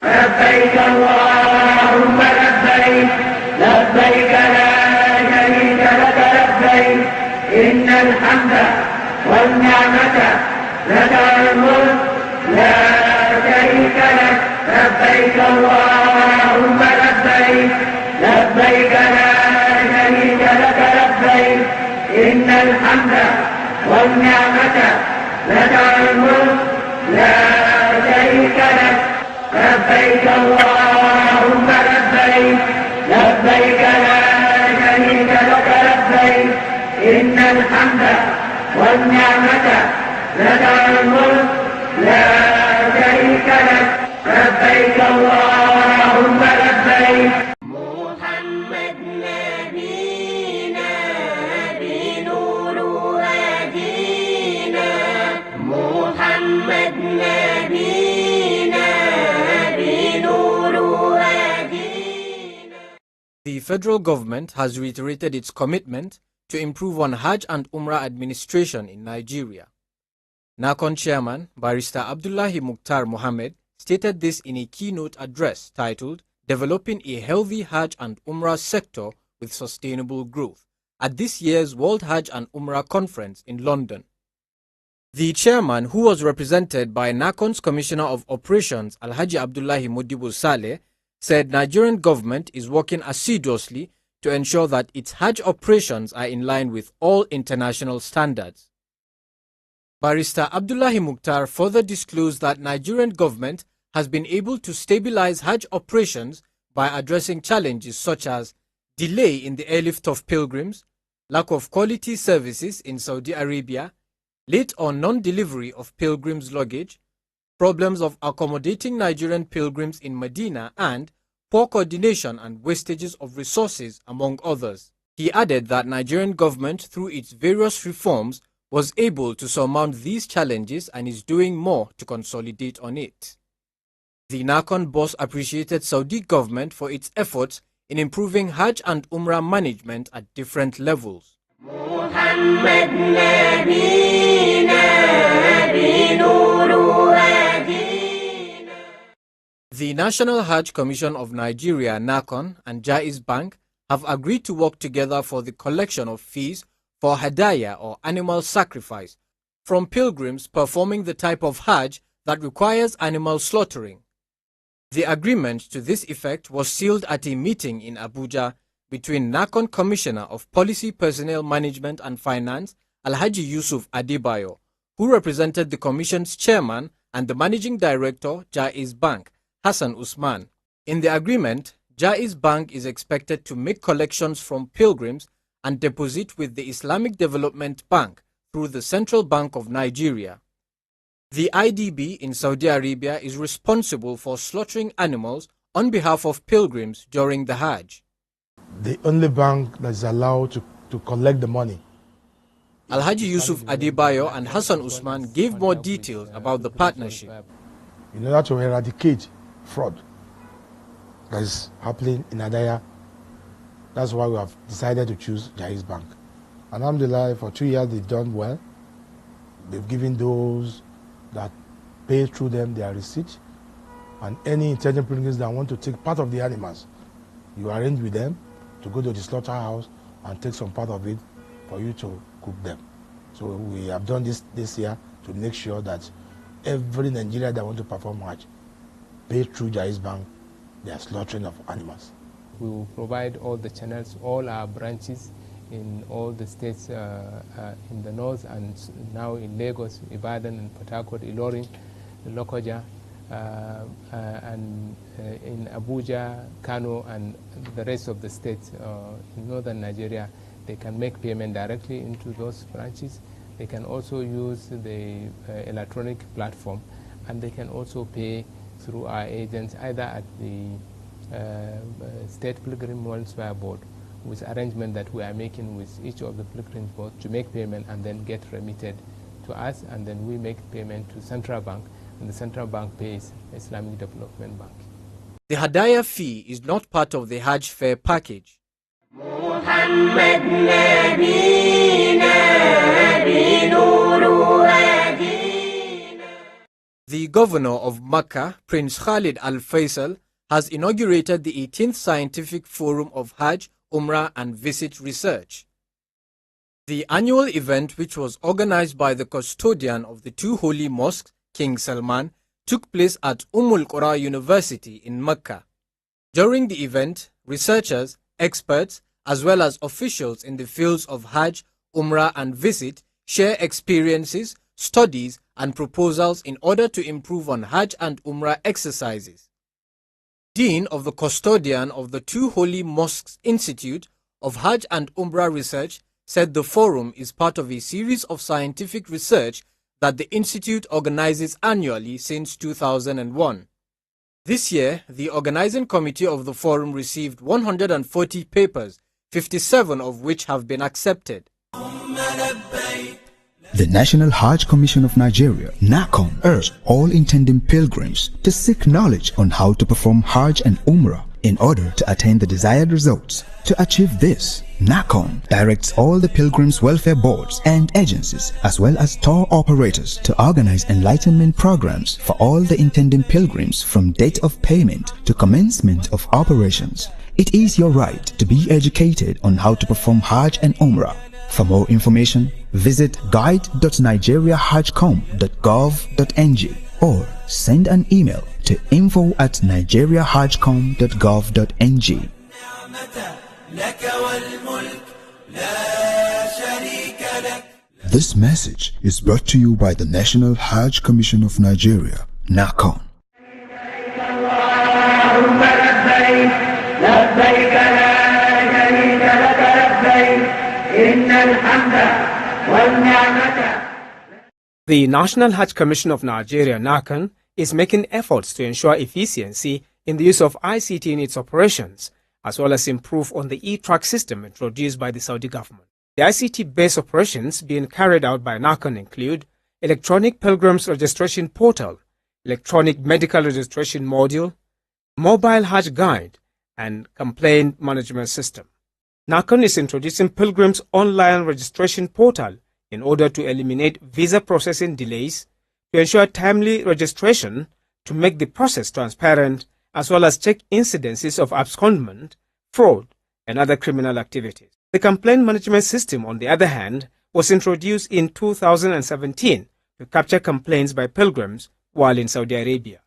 لبيك اللهم لبيك لبيك لا شريك لك لبيك إن الحمد والنعمة لك الملك لا شريك لك لبيك اللهم لبيك لبيك لا شريك لك لبيك إن الحمد والنعمة لك الملك لا شريك لك لبيك اللهم لبيك لبيك لا شريك لك لبيك إن الحمد والنعمة لك الملك لا شريك لك لبيك اللهم لبيك. محمد نبينا بنور هدينا محمد نبينا بنور هدينا. The federal government has reiterated its commitment to improve on Hajj and Umrah administration in Nigeria. NAHCON chairman Barrister Abdullahi Mukhtar Mohammed stated this in a keynote address titled Developing a Healthy Hajj and Umrah Sector with Sustainable Growth at this year's World Hajj and Umrah Conference in London. The chairman, who was represented by NAHCON's Commissioner of Operations Alhaji Abdullahi Modibo Saleh, said Nigerian government is working assiduously to ensure that its Hajj operations are in line with all international standards. Barrister Abdullahi Mukhtar further disclosed that Nigerian government has been able to stabilize Hajj operations by addressing challenges such as delay in the airlift of pilgrims, lack of quality services in Saudi Arabia, late or non-delivery of pilgrims' luggage, problems of accommodating Nigerian pilgrims in Medina, and poor coordination and wastages of resources, among others. He added that Nigerian government, through its various reforms, was able to surmount these challenges and is doing more to consolidate on it. The NAHCON boss appreciated Saudi government for its efforts in improving Hajj and Umrah management at different levels. محمد نبينا بنور هدينا. The National Hajj Commission of Nigeria, NAHCON, and Jaiz Bank have agreed to work together for the collection of fees for hadaya or animal sacrifice from pilgrims performing the type of Hajj that requires animal slaughtering. The agreement to this effect was sealed at a meeting in Abuja between NAHCON Commissioner of Policy, Personnel Management and Finance, Alhaji Yusuf Adebayo, who represented the Commission's chairman, and the Managing Director, Jaiz Bank, Hassan Usman. In the agreement, Jaiz Bank is expected to make collections from pilgrims and deposit with the Islamic Development Bank through the Central Bank of Nigeria. The IDB in Saudi Arabia is responsible for slaughtering animals on behalf of pilgrims during the Hajj. The only bank that is allowed to collect the money. Alhaji Yusuf Adebayo and Hassan Usman gave more details about the partnership. In order to eradicate fraud that is happening in Hadaya, that's why we have decided to choose Jaiz Bank. And alhamdulillah, for 2 years they've done well. They've given those that pay through them their receipt, and any intelligent pilgrims that want to take part of the animals, you arrange with them to go to the slaughterhouse and take some part of it for you to cook them. So we have done this year to make sure that every Nigerian that want to perform Hajj pay through Jaiz Bank their slaughtering of animals. We will provide all the channels, all our branches in all the states in the north, and now in Lagos, Ibadan, and Port Harcourt, Ilorin, Lokoja, and in Abuja, Kano, and the rest of the states in northern Nigeria. They can make payment directly into those branches. They can also use the electronic platform, and they can also pay through our agents, either at the State Pilgrim Welfare Board, with arrangement that we are making with each of the pilgrim boards to make payment and then get remitted to us, and then we make payment to Central Bank, and the Central Bank pays Islamic Development Bank. The Hadaya fee is not part of the Hajj fare package. محمد نبينا بنور هدينا. The governor of Mecca, Prince Khalid Al Faisal, has inaugurated the 18th Scientific Forum of Hajj, Umrah and Visit Research. The annual event, which was organized by the custodian of the two holy mosques, King Salman, took place at Qura University in Mecca. During the event, researchers, experts, as well as officials in the fields of Hajj, Umrah and Visit share experiences, studies and proposals in order to improve on Hajj and Umrah exercises. Dean of the Custodian of the Two Holy Mosques Institute of Hajj and Umrah Research said the forum is part of a series of scientific research that the institute organizes annually since 2001. This year, the organizing committee of the forum received 140 papers, 57 of which have been accepted. The National Hajj Commission of Nigeria, NAHCON, urged all intending pilgrims to seek knowledge on how to perform Hajj and Umrah in order to attain the desired results. To achieve this, NAHCON directs all the pilgrims' welfare boards and agencies as well as tour operators to organize enlightenment programs for all the intending pilgrims from date of payment to commencement of operations. It is your right to be educated on how to perform Hajj and Umrah. For more information, visit guide.nigeriahajcom.gov.ng or send an email to info@nigeriahajcom.gov.ng. This message is brought to you by the National Hajj Commission of Nigeria, NAHCON. The National Hajj Commission of Nigeria, NAHCON, is making efforts to ensure efficiency in the use of ICT in its operations, as well as improve on the e-track system introduced by the Saudi government. The ICT-based operations being carried out by NAHCON include Electronic Pilgrims Registration Portal, Electronic Medical Registration Module, Mobile Hajj Guide, and Complaint Management System. NAHCON is introducing Pilgrims Online Registration Portal in order to eliminate visa processing delays, to ensure timely registration, to make the process transparent, as well as check incidences of abscondment, fraud, and other criminal activities. The Complaint Management System, on the other hand, was introduced in 2017 to capture complaints by pilgrims while in Saudi Arabia.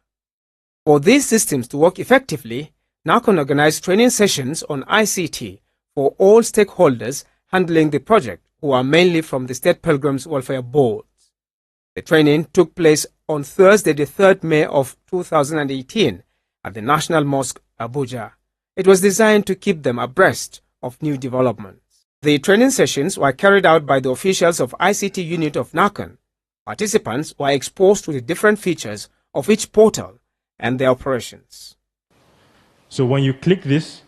For these systems to work effectively, NAHCON organized training sessions on ICT for all stakeholders handling the project, who are mainly from the State Pilgrims Welfare Boards. The training took place on Thursday, the 3rd May of 2018 at the National Mosque, Abuja. It was designed to keep them abreast of new developments. The training sessions were carried out by the officials of ICT unit of NAHCON. Participants were exposed to the different features of each portal and their operations. So when you click this,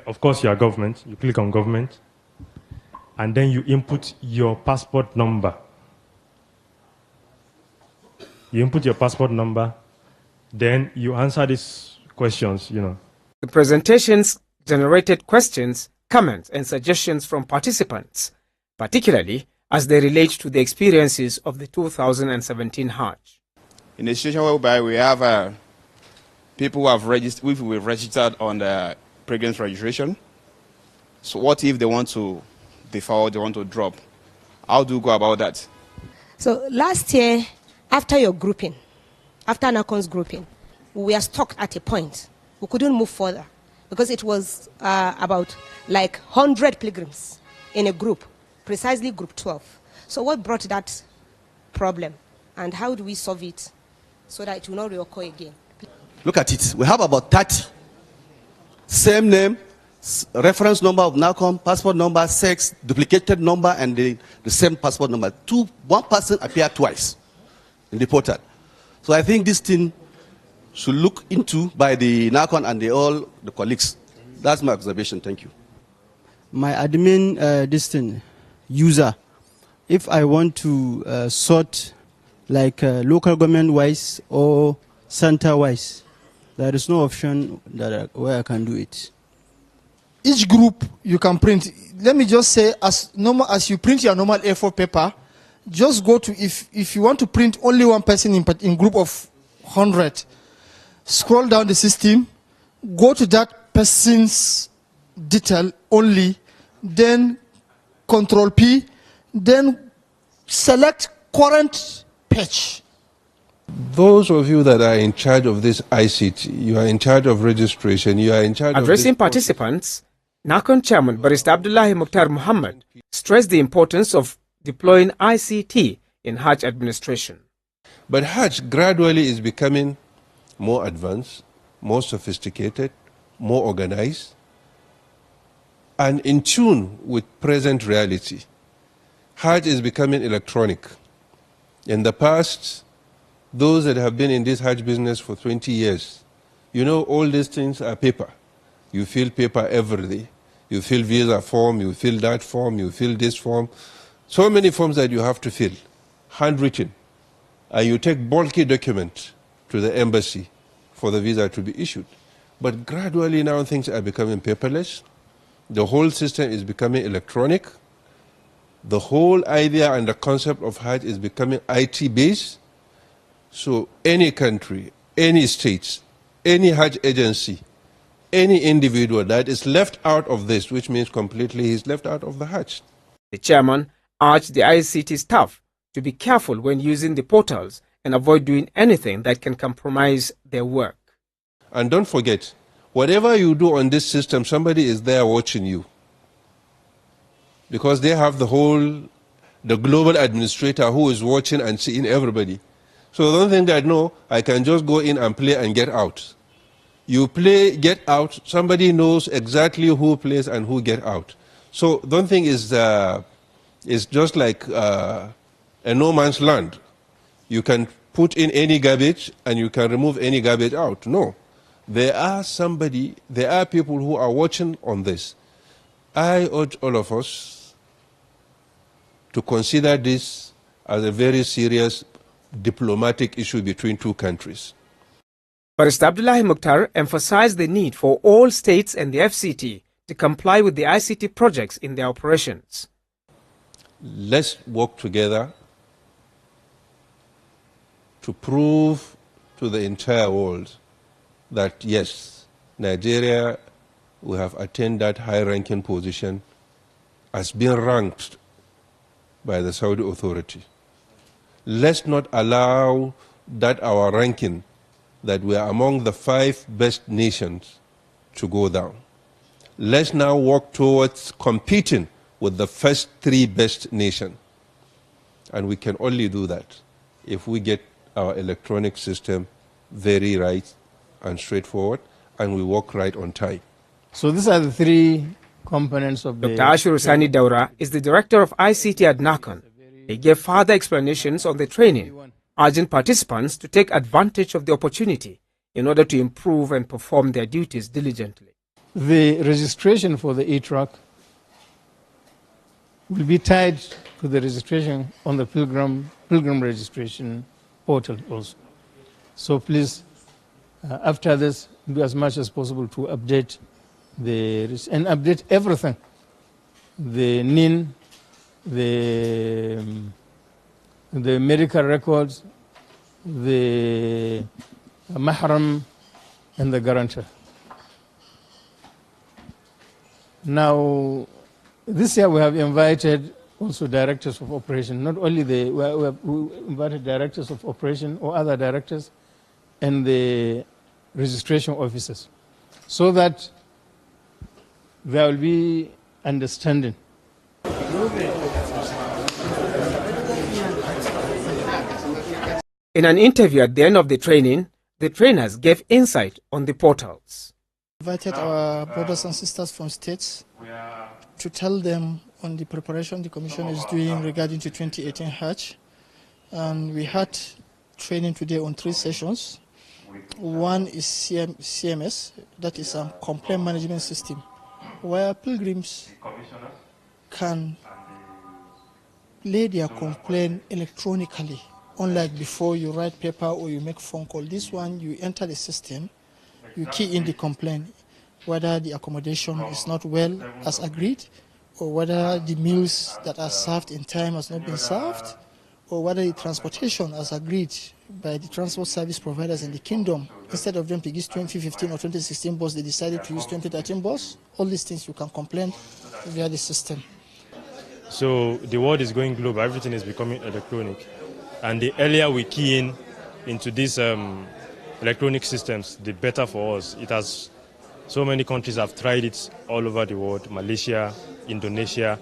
of course, your government, you click on government, and then you input your passport number. You input your passport number, then you answer these questions, The presentations generated questions, comments, and suggestions from participants, particularly as they relate to the experiences of the 2017 Hajj. In a situation whereby we have people who have registered on the pilgrims registration. So what if they want to defer, they want to drop? How do you go about that? So last year, after your grouping, after NAHCON's grouping, we were stuck at a point. We couldn't move further because it was about like 100 pilgrims in a group, precisely group 12. So what brought that problem and how do we solve it so that it will not reoccur again? Look at it. We have about 30. Same name, reference number of NAHCON, passport number, sex, duplicated number, and the same passport number. One person appeared twice in the portal. So I think this thing should look into by the NAHCON and all the colleagues. That's my observation. Thank you. My admin user, if I want to sort like local government wise or center wise, there is no option where I can do it. Each group you can print. Let me just say, as you print your normal A4 paper, Just go to, if you want to print only one person in group of 100, scroll down the system, go to that person's detail only, then Control P, then select current page. Those of you that are in charge of this ICT, you are in charge of registration, you are in charge Addressing of participants, NAHCON Chairman Barrister Abdullahi Mukhtar Muhammad stressed the importance of deploying ICT in Hajj administration. But Hajj gradually is becoming more advanced, more sophisticated, more organized, and in tune with present reality. Hajj is becoming electronic. In the past, those that have been in this Hajj business for 20 years, you know all these things are paper. You fill paper every day. You fill visa form, you fill that form, you fill this form. So many forms that you have to fill, handwritten. And you take bulky document to the embassy for the visa to be issued. But gradually now things are becoming paperless. The whole system is becoming electronic. The whole idea and the concept of Hajj is becoming IT-based. So any country, any state, any Hajj agency, any individual that is left out of this, which means completely he's left out of the Hajj. The chairman urged the ICT staff to be careful when using the portals and avoid doing anything that can compromise their work. And don't forget, whatever you do on this system, somebody is there watching you. Because they have the global administrator who is watching and seeing everybody. So don't think that, no, I can just go in and play and get out. You play, get out, somebody knows exactly who plays and who get out. So don't think it's just like a no man's land. You can put in any garbage and you can remove any garbage out. No. There are people who are watching on this. I urge all of us to consider this as a very serious diplomatic issue between two countries. Barrister Abdullahi Mukhtar emphasized the need for all states and the FCT to comply with the ICT projects in their operations. Let's work together to prove to the entire world that yes, Nigeria will have attained that high-ranking position as being ranked by the Saudi authority. Let's not allow that our ranking, that we are among the 5 best nations, to go down. Let's now work towards competing with the first 3 best nations. And we can only do that if we get our electronic system very right and straightforward, and we work right on time. So these are the 3 components of the... Dr. Ashur Sani Daura is the director of ICT at NAHCON. He gave further explanations on the training, urging participants to take advantage of the opportunity in order to improve and perform their duties diligently. The registration for the e-truck will be tied to the registration on the pilgrim registration portal also. So please, after this, do as much as possible to update and update everything. The NIN, the medical records, the mahram, and the guarantor. Now, this year we have invited also directors of operation, not only we have invited directors of operation or other directors and the registration officers, so that there will be understanding. In an interview at the end of the training, the trainers gave insight on the portals. We invited our brothers and sisters from states to tell them on the preparation the Commission is doing regarding to 2018 Hajj. And we had training today on 3 sessions. One is CMS, that is a complaint management system, where pilgrims can lay their complaint electronically. Unlike before, you write paper or you make phone call. This one, you enter the system, you key in the complaint, whether the accommodation is not well as agreed, or whether the meals that are served in time has not been served, or whether the transportation as agreed by the transport service providers in the kingdom, instead of them to use 2015 or 2016 bus, they decided to use 2013 bus. All these things you can complain via the system. So the world is going global, everything is becoming electronic. And the earlier we key in into these electronic systems, the better for us. It has, so many countries have tried it all over the world, Malaysia, Indonesia.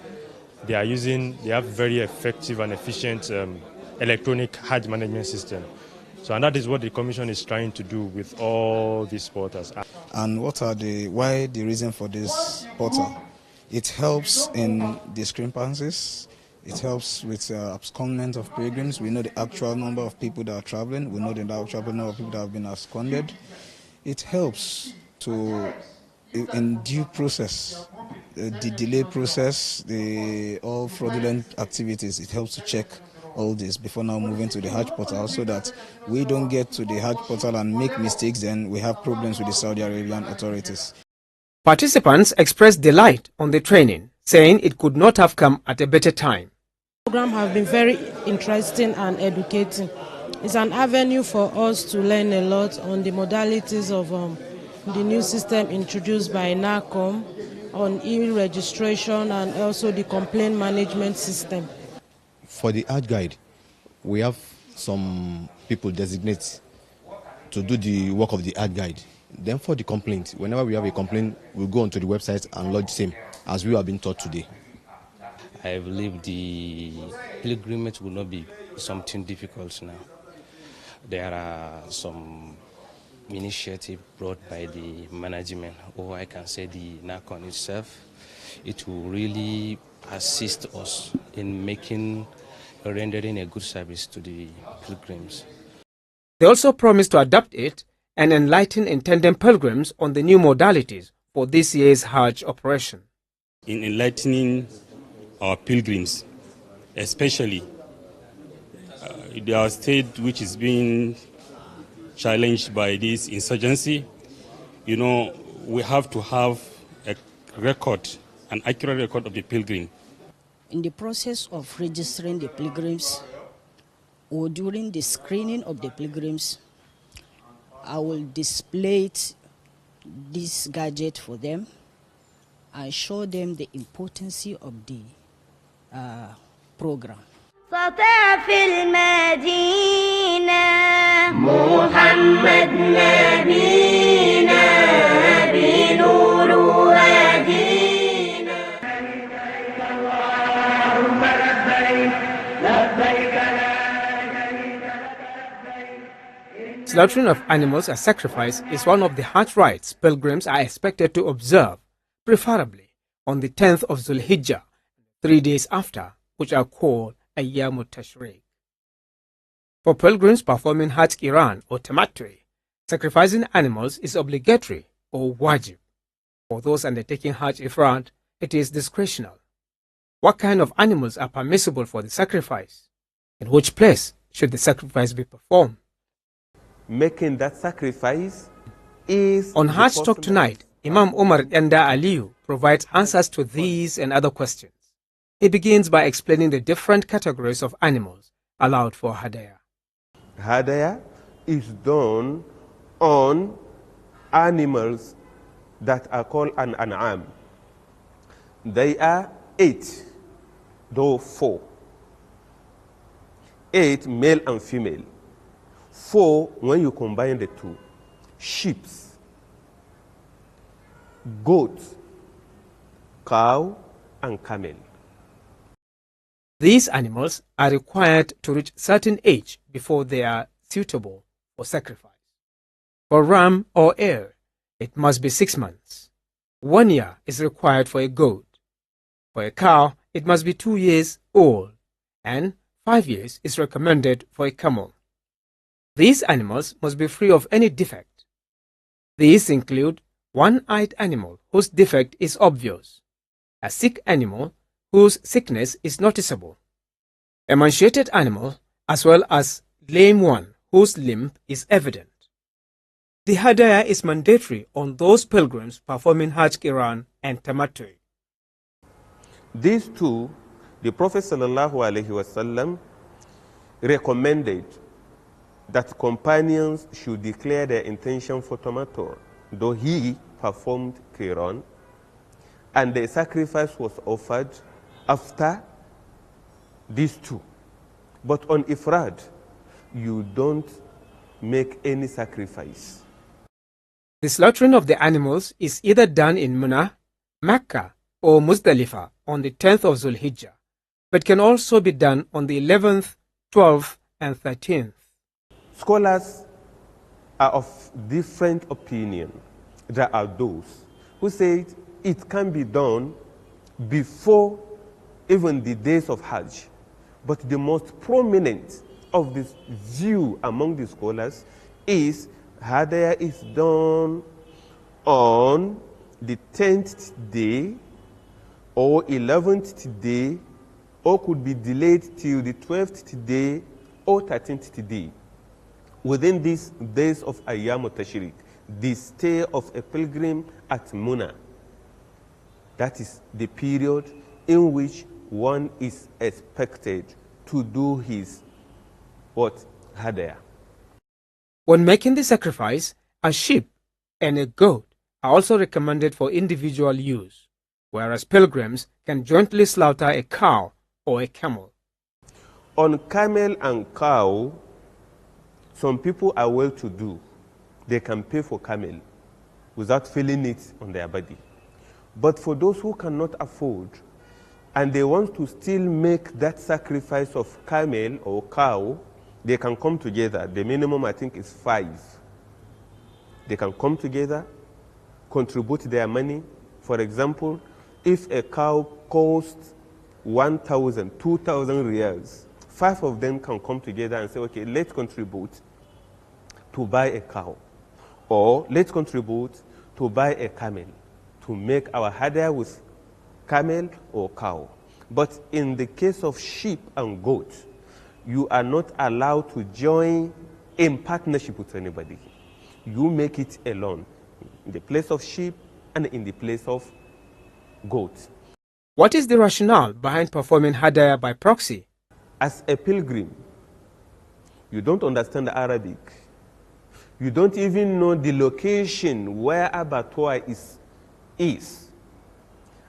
They have very effective and efficient electronic Hajj management system. So, and that is what the Commission is trying to do with all these portals. And why the reason for this portal? It helps in discrepancies. It helps with abscondment of pilgrims. We know the actual number of people that are traveling. We know the actual number of people that have been absconded. It helps in due process, the delay process, all fraudulent activities. It helps to check all this before now moving to the Hajj portal, so that we don't get to the Hajj portal and make mistakes, then we have problems with the Saudi Arabian authorities. Participants expressed delight on the training, saying it could not have come at a better time. The program has been very interesting and educating. It's an avenue for us to learn a lot on the modalities of the new system introduced by NAHCON on e-registration and also the complaint management system. For the Hajj guide, we have some people designated to do the work of the Hajj guide. Then for the complaint, whenever we have a complaint, we'll go onto the website and lodge same, as we have been taught today. I believe the pilgrimage will not be something difficult now. There are some initiative brought by the management, or I can say the NAHCON itself. It will really assist us in rendering a good service to the pilgrims. They also promised to adapt it and enlighten intending pilgrims on the new modalities for this year's Hajj operation. In enlightening our pilgrims, especially our state which is being challenged by this insurgency, we have to have a record, an accurate record of the pilgrim. In the process of registering the pilgrims or during the screening of the pilgrims, I will display this gadget for them and show them the importance of the program. في المدينة محمد نبينا بنور هدينا اللهم لبيك لبيك لا Slaughtering of animals as sacrifice is one of the Hajj rites pilgrims are expected to observe, preferably on the 10th of Zulhijjah, 3 days after, which are called Ayyam Tashriq. For pilgrims performing Hajj Qiran or Tamattu, sacrificing animals is obligatory or wajib. For those undertaking Hajj Ifrad, it is discretional. What kind of animals are permissible for the sacrifice? In which place should the sacrifice be performed? Making that sacrifice is... On Hajj Talk tonight, Imam Umar Yanda Aliyu provides answers to these and other questions. He begins by explaining the different categories of animals allowed for Hadaya. Hadaya is done on animals that are called an an'am. They are 8, though 4. 8 male and female. 4 when you combine the two. Sheep, goat, cow, and camel. These animals are required to reach certain age before they are suitable for sacrifice. For ram or hare, it must be 6 months. 1 year is required for a goat. For a cow, it must be 2 years old, and 5 years is recommended for a camel. These animals must be free of any defect. These include one-eyed animal whose defect is obvious, a sick animal whose sickness is noticeable, emaciated animal, as well as lame one whose limp is evident. The Hadaya is mandatory on those pilgrims performing Hajj Qiran and Tamattu. These two, the Prophet ﷺ recommended that companions should declare their intention for tamattu, though he performed qiran, and the sacrifice was offered after these two. But on ifrad, you don't make any sacrifice. The slaughtering of the animals is either done in Mina, Mecca, or Muzdalifah on the 10th of Zulhijjah, but can also be done on the 11th, 12th, and 13th. Scholars are of different opinion. There are those who say it can be done before even the days of Hajj. But the most prominent of this view among the scholars is Hadaya is done on the 10th day or 11th day, or could be delayed till the 12th day or 13th day. Within these days of Ayyam Tashriq, the stay of a pilgrim at Muna, that is the period in which one is expected to do his Hadaya. When making the sacrifice, a sheep and a goat are also recommended for individual use, whereas pilgrims can jointly slaughter a cow or a camel. On camel and cow, some people are well-to-do. They can pay for camel without feeling it on their body. But for those who cannot afford, and they want to still make that sacrifice of camel or cow, they can come together. The minimum, I think, is 5. They can come together, contribute their money. For example, if a cow costs 1,000, 2,000 riyals, 5 of them can come together and say, okay, let's contribute to buy a cow, or let's contribute to buy a camel, to make our hadaya with camel or cow. But in the case of sheep and goat, you are not allowed to join in partnership with anybody. You make it alone, in the place of sheep and in the place of goat. What is the rationale behind performing hadaya by proxy? As a pilgrim, you don't understand Arabic. You don't even know the location where abattoir is.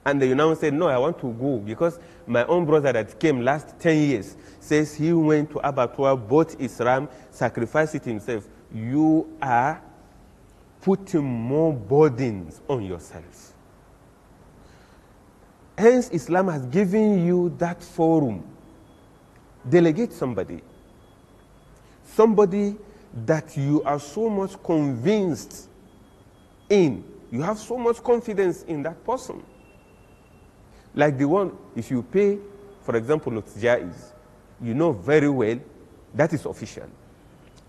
And you now say, no, I want to go, because my own brother that came last 10 years says he went to abattoir, bought his ram, sacrificed it himself. You are putting more burdens on yourself. Hence, Islam has given you that forum. Delegate somebody. Somebody that you are so much convinced in. You have so much confidence in that person. Like the one, if you pay, for example, Jaiz, you know very well that is official,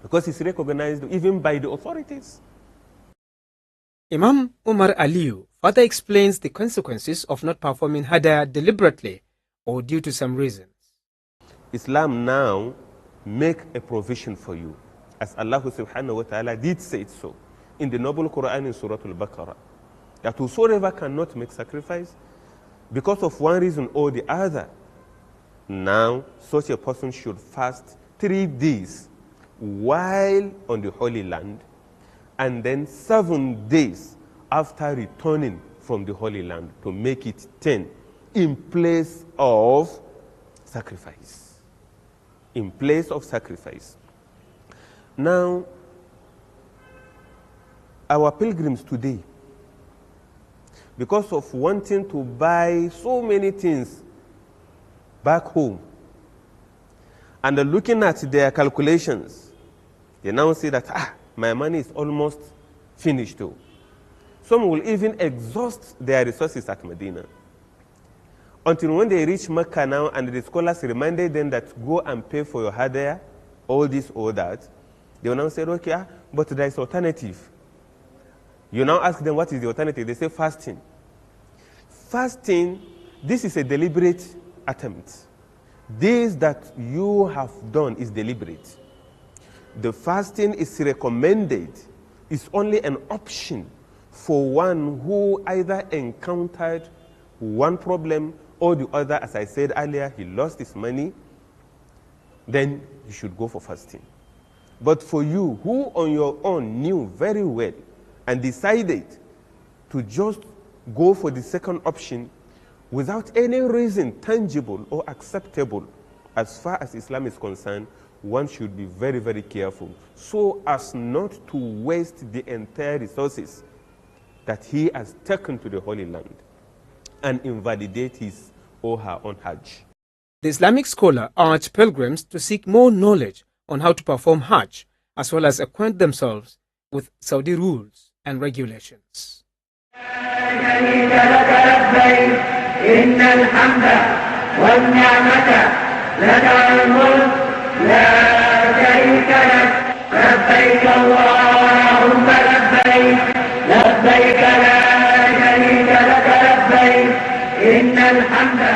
because it's recognized even by the authorities. Imam Umar Aliyu further explains the consequences of not performing hadaya deliberately or due to some reasons. Islam now make a provision for you, as Allah subhanahu wa ta'ala did say it so in the noble Quran in Surah Al-Baqarah, that whosoever cannot make sacrifice because of one reason or the other, now such a person should fast 3 days while on the Holy Land, and then 7 days after returning from the Holy Land, to make it 10 in place of sacrifice. In place of sacrifice. Now, our pilgrims today, because of wanting to buy so many things back home, and looking at their calculations, they now say that, my money is almost finished too. Some will even exhaust their resources at Medina. Until when they reach Mecca now, and the scholars reminded them that go and pay for your hadaya, all this or that, they will now say, okay, but there is alternative. You now ask them, what is the alternative? They say fasting. Fasting, this is a deliberate attempt. This that you have done is deliberate. The fasting is recommended, is only an option for one who either encountered one problem or the other. As I said earlier, he lost his money, then you should go for fasting. But for you who on your own knew very well and decided to just go for the second option without any reason tangible or acceptable as far as Islam is concerned, one should be very, very careful so as not to waste the entire resources that he has taken to the Holy Land and invalidate his or her own Hajj. The Islamic scholar urged pilgrims to seek more knowledge on how to perform Hajj, as well as acquaint themselves with Saudi rules and regulations. إن الحمد والنعمة لك الملك لا شريك لك لبيك اللهم لبيك لبيك لا شريك لك لبيك إن الحمد